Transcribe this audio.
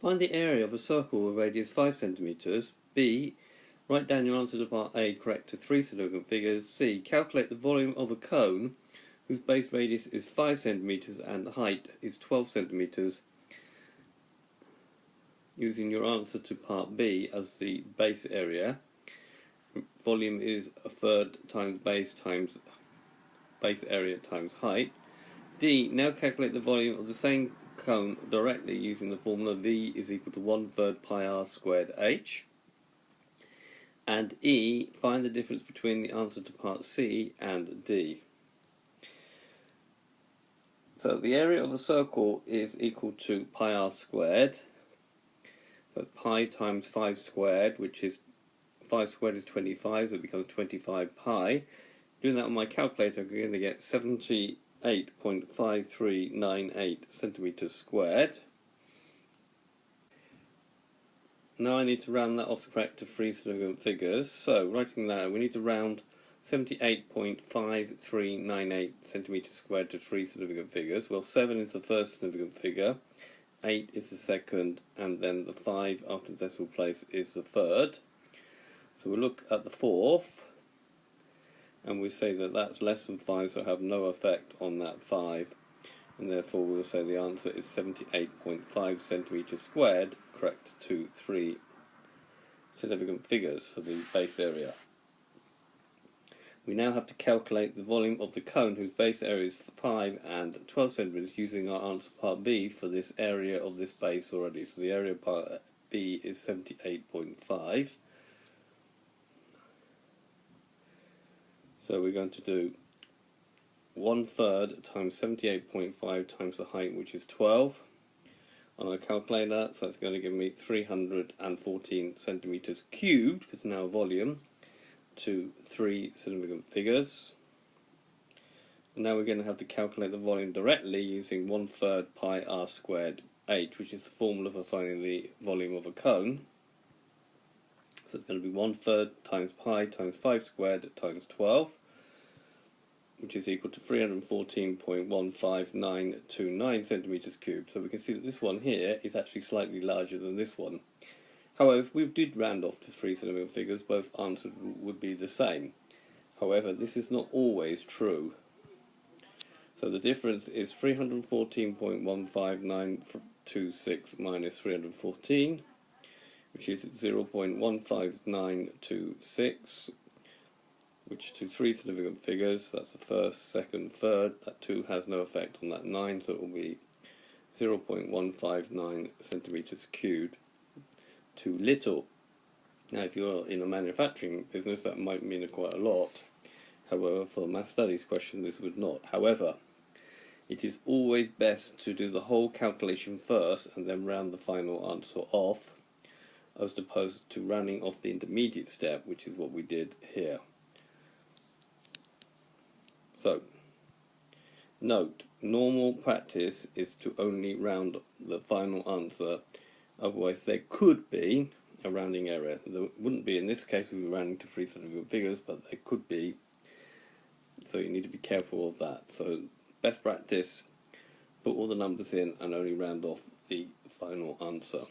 Find the area of a circle with radius 5 centimeters. B. Write down your answer to part A correct to 3 significant figures. C. Calculate the volume of a cone whose base radius is 5 centimeters and height is 12 centimeters, using your answer to part B as the base area. Volume is a third times base area times height. D. Now calculate the volume of the same cone directly using the formula V is equal to 1/3 pi r squared h. And E. Find the difference between the answer to part C and D. So the area of a circle is equal to pi r squared. So pi times 5 squared, which is 5 squared is 25, so it becomes 25 pi. Doing that on my calculator, I'm going to get 78.5398 centimeters squared. Now I need to round that off correct to 3 significant figures. So writing that, we need to round 78.5398 centimeters squared to 3 significant figures. Well, 7 is the first significant figure, 8 is the second, and then the 5 after the decimal place is the third. So we look at the fourth, and we say that that's less than 5, so have no effect on that 5, and therefore we'll say the answer is 78.5 centimeters squared, correct to 3 significant figures for the base area. We now have to calculate the volume of the cone whose base area is 5 and 12 centimeters, using our answer part B for this area of this base already. So the area part B is 78.5. So we're going to do 1/3 times 78.5 times the height, which is 12, on our calculator. So that's going to give me 314 centimeters cubed, because now volume, to 3 significant figures. And now we're going to have to calculate the volume directly using 1/3 pi r squared h, which is the formula for finding the volume of a cone. So it's going to be 1/3 times pi times 5 squared times 12, which is equal to 314.15929 centimeters cubed. So we can see that this one here is actually slightly larger than this one. However, if we did round off to 3 significant figures, both answers would be the same. However, this is not always true. So the difference is 314.15926 minus 314, which is 0.15926, which to 3 significant figures, that's the first, second, third, that 2 has no effect on that 9, so it will be 0.159 centimeters cubed. Too little. Now if you're in a manufacturing business, that might mean quite a lot. However, for a math studies question, this would not. However, it is always best to do the whole calculation first and then round the final answer off, as opposed to rounding off the intermediate step, which is what we did here. So, note, normal practice is to only round the final answer, otherwise there could be a rounding error. There wouldn't be in this case, we were rounding to 3 significant figures, but there could be, so you need to be careful of that. So, best practice, put all the numbers in and only round off the final answer.